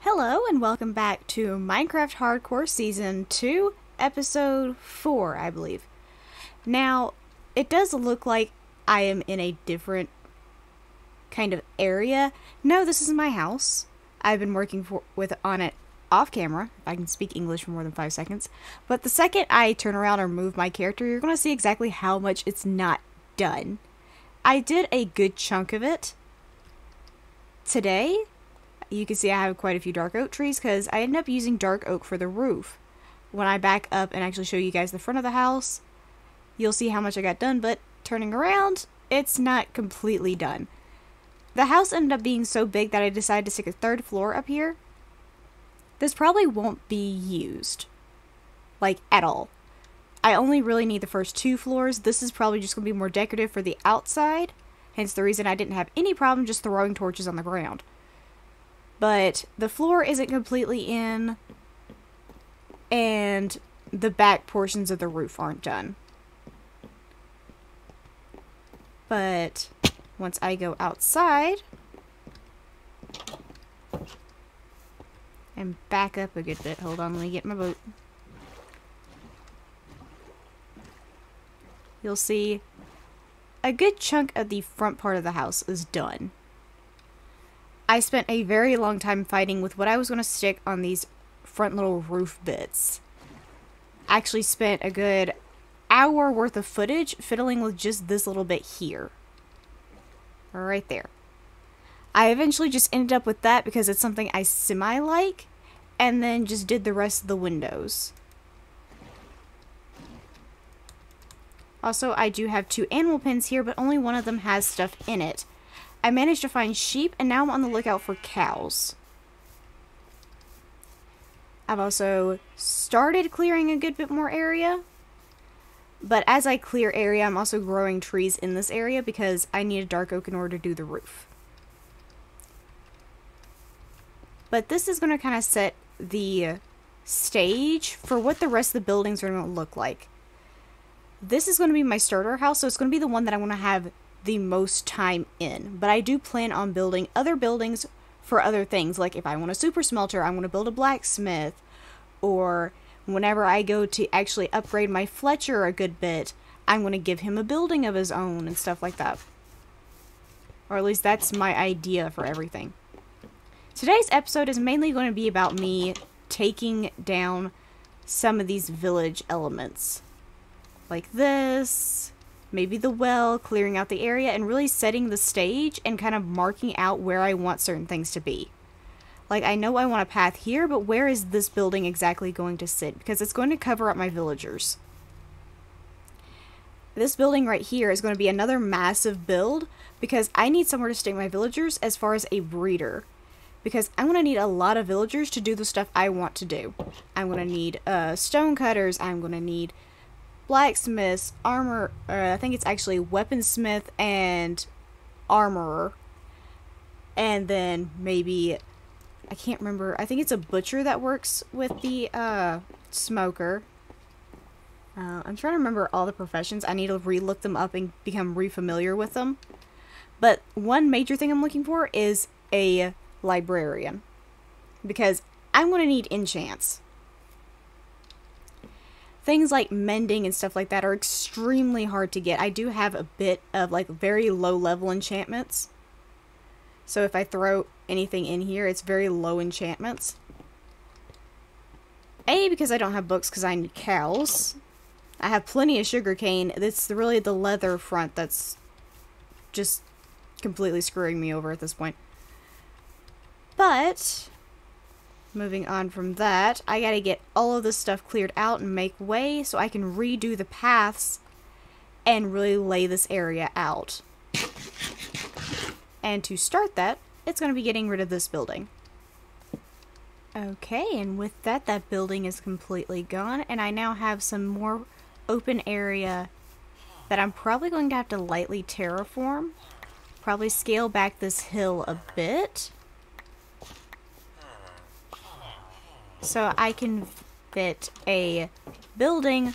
Hello and welcome back to Minecraft Hardcore Season 2, Episode 4, I believe. Now, it does look like I am in a different kind of area. No, this is my house. I've been working on it off camera, if I can speak English for more than 5 seconds. But the second I turn around or move my character, you're going to see exactly how much it's not done. I did a good chunk of it today. You can see I have quite a few dark oak trees because I ended up using dark oak for the roof. When I back up and actually show you guys the front of the house, you'll see how much I got done, but turning around, it's not completely done. The house ended up being so big that I decided to stick a third floor up here. This probably won't be used, like, at all. I only really need the first 2 floors. This is probably just going to be more decorative for the outside, hence the reason I didn't have any problem just throwing torches on the ground. But the floor isn't completely in, and the back portions of the roof aren't done. But once I go outside and back up a good bit, hold on, let me get my boat. You'll see a good chunk of the front part of the house is done. I spent a very long time fighting with what I was going to stick on these front little roof bits. I actually spent a good hour worth of footage fiddling with just this little bit here. Right there. I eventually just ended up with that because it's something I semi-like, and then just did the rest of the windows. Also, I do have 2 animal pens here, but only one of them has stuff in it. I managed to find sheep, and now I'm on the lookout for cows. I've also started clearing a good bit more area. But as I clear area, I'm also growing trees in this area because I need a dark oak in order to do the roof. But this is going to kind of set the stage for what the rest of the buildings are going to look like. This is going to be my starter house, so it's going to be the one that I want to have the most time in. But I do plan on building other buildings for other things. Like if I want a super smelter, I'm going to build a blacksmith. Or whenever I go to actually upgrade my Fletcher a good bit, I'm going to give him a building of his own and stuff like that. Or at least that's my idea for everything. Today's episode is mainly going to be about me taking down some of these village elements. Like this, maybe the well, clearing out the area, and really setting the stage and kind of marking out where I want certain things to be. Like, I know I want a path here, but where is this building exactly going to sit? Because it's going to cover up my villagers. This building right here is going to be another massive build, because I need somewhere to stick my villagers as far as a breeder. Because I'm going to need a lot of villagers to do the stuff I want to do. I'm going to need stone cutters, I'm going to need blacksmiths, armor, I think it's actually weaponsmith and armorer. And then maybe, I can't remember, I think it's a butcher that works with the smoker. I'm trying to remember all the professions. I need to re-look them up and become re-familiar with them. But one major thing I'm looking for is a librarian. Because I'm going to need enchants. Things like mending and stuff like that are extremely hard to get. I do have a bit of like very low level enchantments. So if I throw anything in here, it's very low enchantments. A, because I don't have books because I need cows. I have plenty of sugarcane. It's really the leather front that's just completely screwing me over at this point. But moving on from that, I gotta get all of this stuff cleared out and make way so I can redo the paths and really lay this area out. And to start that, it's going to be getting rid of this building. Okay, and with that, that building is completely gone, and I now have some more open area that I'm probably going to have to lightly terraform. Probably scale back this hill a bit, so I can fit a building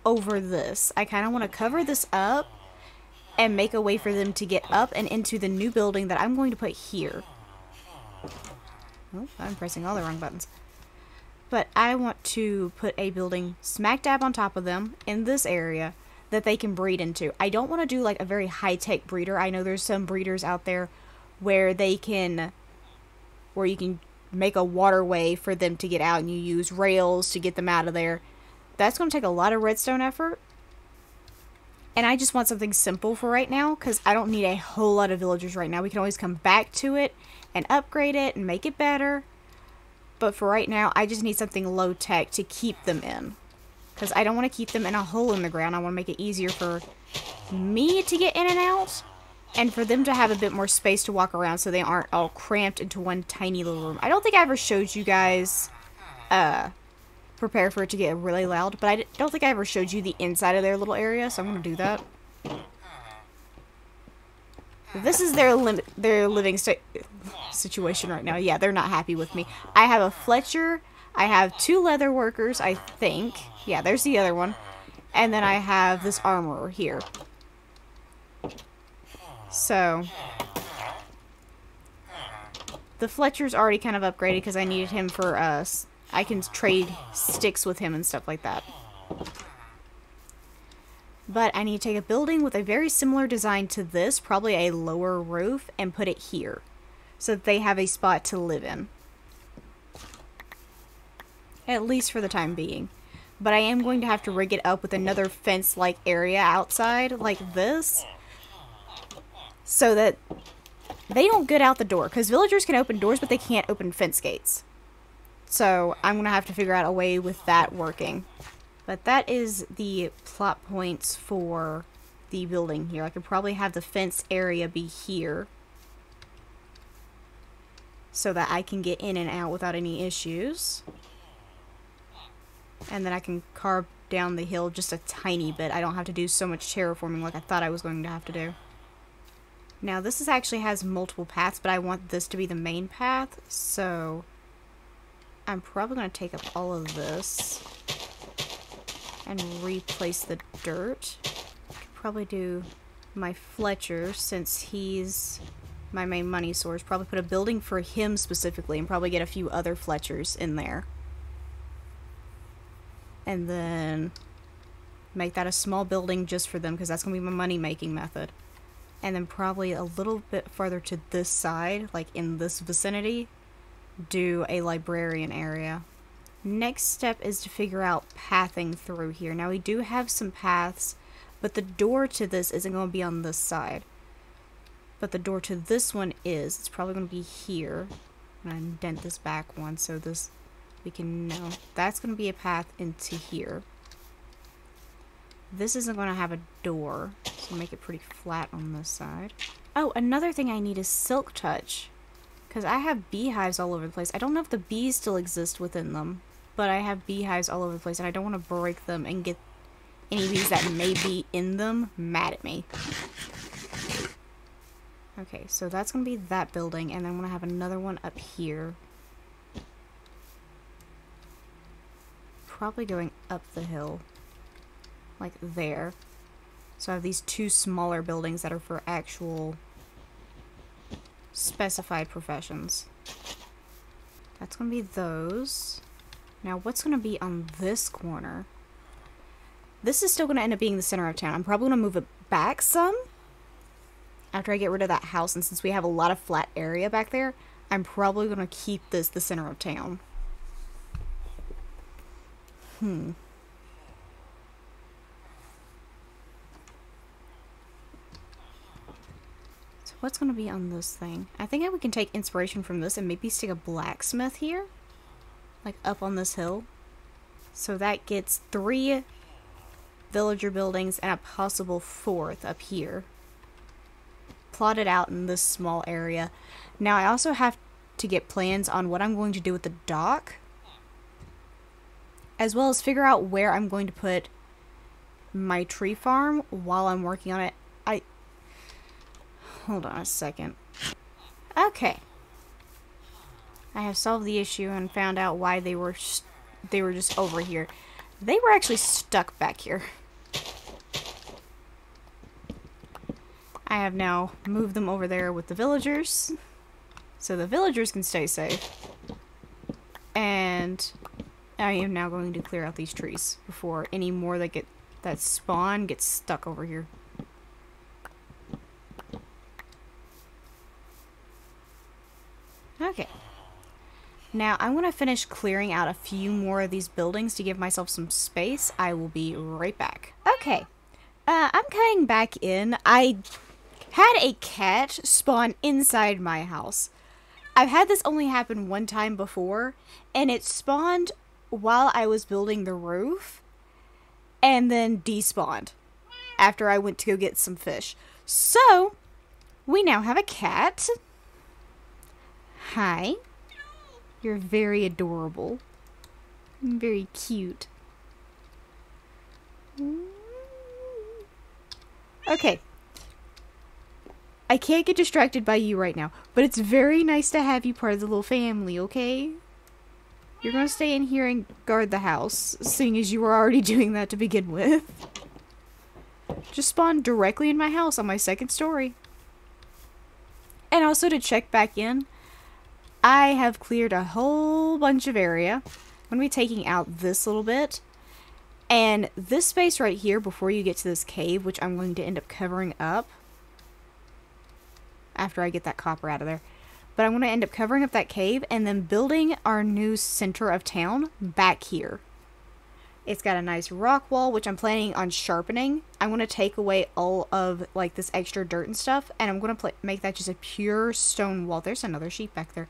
over this. I kind of want to cover this up and make a way for them to get up and into the new building that I'm going to put here. Oh, I'm pressing all the wrong buttons. But I want to put a building smack dab on top of them in this area that they can breed into. I don't want to do like a very high-tech breeder. I know there's some breeders out there where you can make a waterway for them to get out and you use rails to get them out of there. That's going to take a lot of redstone effort. And I just want something simple for right now because I don't need a whole lot of villagers right now. We can always come back to it and upgrade it and make it better. But for right now, I just need something low-tech to keep them in. Because I don't want to keep them in a hole in the ground. I want to make it easier for me to get in and out. And for them to have a bit more space to walk around so they aren't all cramped into one tiny little room. I don't think I ever showed you guys... prepare for it to get really loud. But I don't think I ever showed you the inside of their little area. So I'm going to do that. This is their living situation right now. Yeah, they're not happy with me. I have a Fletcher. I have 2 leather workers, I think. Yeah, there's the other one. And then I have this armorer here. So, the Fletcher's already kind of upgraded because I needed him for us. I can trade sticks with him and stuff like that. But I need to take a building with a very similar design to this, probably a lower roof, and put it here. So that they have a spot to live in. At least for the time being. But I am going to have to rig it up with another fence-like area outside, like this. So that they don't get out the door. Because villagers can open doors, but they can't open fence gates. So I'm going to have to figure out a way with that working. But that is the plot points for the building here. I could probably have the fence area be here. So that I can get in and out without any issues. And then I can carve down the hill just a tiny bit. I don't have to do so much terraforming like I thought I was going to have to do. Now this actually has multiple paths, but I want this to be the main path. So I'm probably going to take up all of this. And replace the dirt. I could probably do my Fletcher since he's my main money source. Probably put a building for him specifically and probably get a few other Fletchers in there. And then make that a small building just for them because that's going to be my money making method. And then probably a little bit farther to this side, like in this vicinity, do a librarian area. Next step is to figure out pathing through here. Now we do have some paths, but the door to this isn't going to be on this side. But the door to this one is. It's probably going to be here. I'm going to indent this back one so this we can know. That's going to be a path into here. This isn't going to have a door, so make it pretty flat on this side. Oh, another thing I need is silk touch. Because I have beehives all over the place. I don't know if the bees still exist within them. But I have beehives all over the place, and I don't want to break them and get any bees that may be in them mad at me. Okay, so that's going to be that building, and then I'm going to have another one up here. Probably going up the hill. Like there. So I have these 2 smaller buildings that are for actual specified professions. That's going to be those. Now, what's going to be on this corner? This is still going to end up being the center of town. I'm probably going to move it back some after I get rid of that house. And since we have a lot of flat area back there, I'm probably going to keep this the center of town. So what's going to be on this thing? I think we can take inspiration from this and maybe stick a blacksmith here. Like up on this hill. So that gets 3 villager buildings and a possible 4th up here. Plotted out in this small area. Now I also have to get plans on what I'm going to do with the dock. As well as figure out where I'm going to put my tree farm while I'm working on it. Hold on a second. Okay. I have solved the issue and found out why they were just over here. They were actually stuck back here. I have now moved them over there with the villagers. so the villagers can stay safe. And I am now going to clear out these trees before any more that spawn gets stuck over here. Okay. Now, I'm going to finish clearing out a few more of these buildings to give myself some space. I will be right back. Okay. I'm cutting back in. I had a cat spawn inside my house. I've had this only happen one time before, and it spawned while I was building the roof, and then despawned after I went to go get some fish. So, we now have a cat. Hi. You're very adorable. Very cute. Okay. I can't get distracted by you right now, but it's very nice to have you part of the little family, okay? You're gonna stay in here and guard the house, seeing as you were already doing that to begin with. Just spawn directly in my house on my second story. And also to check back in, I have cleared a whole bunch of area. I'm going to be taking out this little bit. And this space right here before you get to this cave, which I'm going to end up covering up. After I get that copper out of there. But I'm going to end up covering up that cave and then building our new center of town back here. It's got a nice rock wall, which I'm planning on sharpening. I'm going to take away all of like this extra dirt and stuff, and I'm going to make that just a pure stone wall. There's another sheep back there.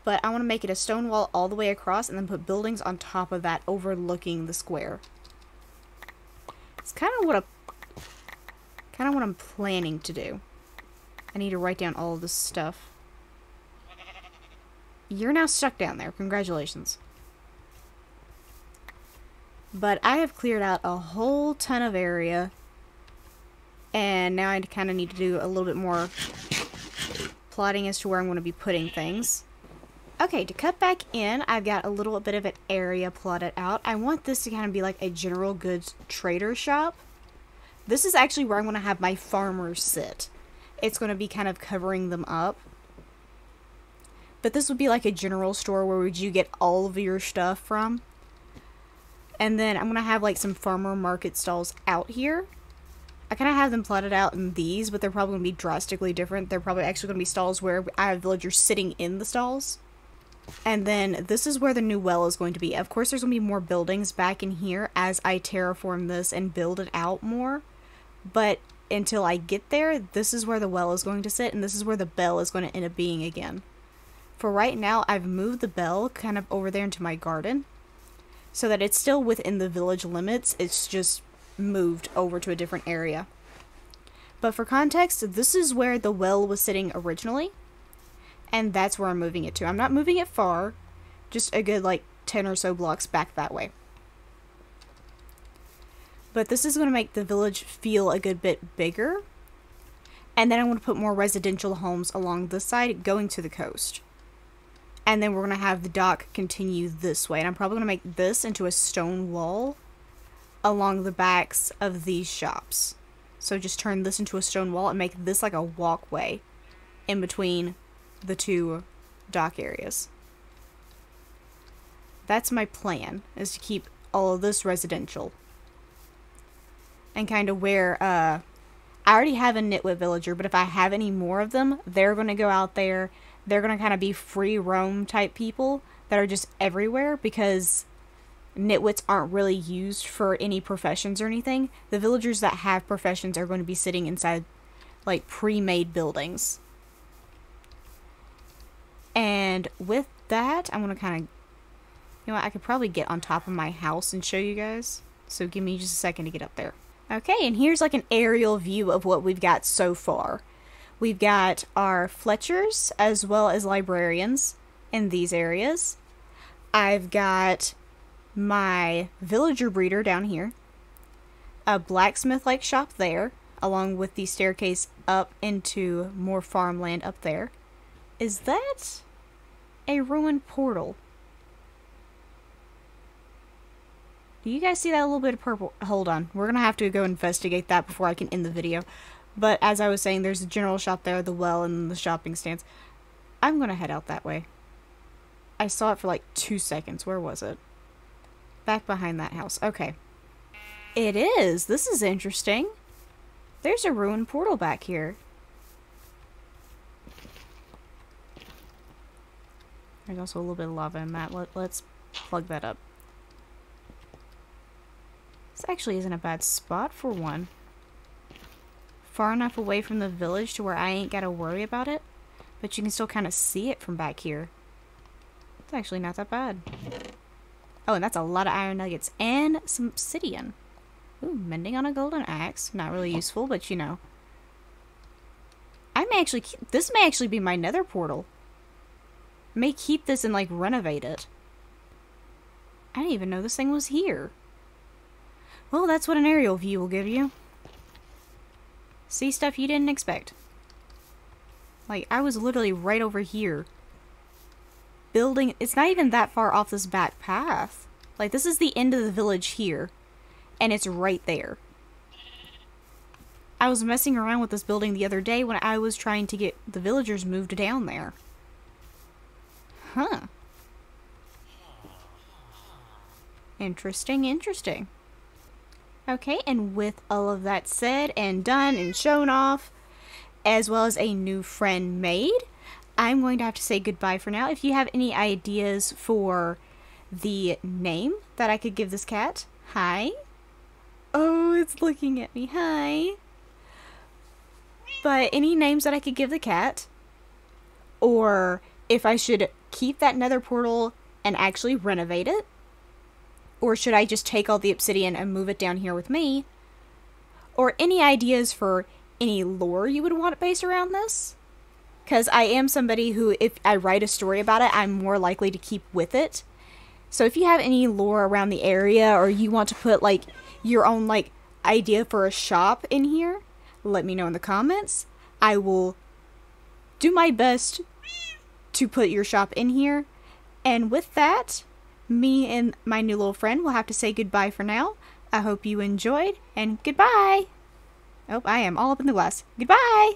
But I want to make it a stone wall all the way across and then put buildings on top of that overlooking the square. It's kind of what I'm planning to do. I need to write down all of this stuff. You're now stuck down there. Congratulations. But I have cleared out a whole ton of area. And now I kind of need to do a little bit more plotting as to where I'm going to be putting things. Okay, to cut back in, I've got a little bit of an area plotted out. I want this to kind of be like a general goods trader shop. This is actually where I'm going to have my farmers sit. It's going to be kind of covering them up. But this would be like a general store where would you get all of your stuff from. And then I'm going to have like some farmer market stalls out here. I kind of have them plotted out in these, but they're probably going to be drastically different. They're probably actually going to be stalls where I have villagers sitting in the stalls. And then this is where the new well is going to be. Of course, there's going to be more buildings back in here as I terraform this and build it out more. But until I get there, this is where the well is going to sit, and this is where the bell is going to end up being again. For right now, I've moved the bell kind of over there into my garden, so that it's still within the village limits. It's just moved over to a different area. But for context, this is where the well was sitting originally, and that's where I'm moving it to. I'm not moving it far, just a good like 10 or so blocks back that way. But this is going to make the village feel a good bit bigger. And then I'm going to put more residential homes along this side going to the coast. And then we're going to have the dock continue this way. And I'm probably going to make this into a stone wall along the backs of these shops. So just turn this into a stone wall and make this like a walkway in between the two dock areas. That's my plan, is to keep all of this residential. And kind of where, I already have a nitwit villager, but if I have any more of them, they're going to go out there. They're going to kind of be free roam type people that are just everywhere, because nitwits aren't really used for any professions or anything. The villagers that have professions are going to be sitting inside like pre-made buildings. And with that, I'm going to kind of, you know what, I could probably get on top of my house and show you guys. So give me just a second to get up there. Okay, and here's like an aerial view of what we've got so far. We've got our Fletchers as well as librarians in these areas. I've got my villager breeder down here. A blacksmith-like shop there, along with the staircase up into more farmland up there. Is that a ruined portal? Do you guys see that little bit of purple? Hold on. We're going to have to go investigate that before I can end the video. But as I was saying, there's a general shop there, the well, and the shopping stands. I'm gonna head out that way. I saw it for like 2 seconds. Where was it? Back behind that house. Okay. It is. This is interesting. There's a ruined portal back here. There's also a little bit of lava in that. Let's plug that up. This actually isn't a bad spot for one. Far enough away from the village to where I ain't gotta worry about it. But you can still kind of see it from back here. It's actually not that bad. Oh, and that's a lot of iron nuggets. And some obsidian. Ooh, mending on a golden axe. Not really useful, but you know. I may actually keep... This may actually be my nether portal. I may keep this and, like, renovate it. I didn't even know this thing was here. Well, that's what an aerial view will give you. See stuff you didn't expect. Like, I was literally right over here. Building... It's not even that far off this back path. Like, this is the end of the village here. And it's right there. I was messing around with this building the other day when I was trying to get the villagers moved down there. Huh. Interesting, interesting. Okay, and with all of that said and done and shown off, as well as a new friend made, I'm going to have to say goodbye for now. If you have any ideas for the name that I could give this cat, hi. Oh, it's looking at me, hi. But any names that I could give the cat, or if I should keep that nether portal and actually renovate it, or should I just take all the obsidian and move it down here with me, or any ideas for any lore you would want based around this. Because I am somebody who, if I write a story about it, I'm more likely to keep with it. So if you have any lore around the area, or you want to put, like, your own, like, idea for a shop in here, let me know in the comments. I will do my best to put your shop in here. And with that, me and my new little friend will have to say goodbye for now. I hope you enjoyed, and goodbye! Oh, I am all up in the glass. Goodbye!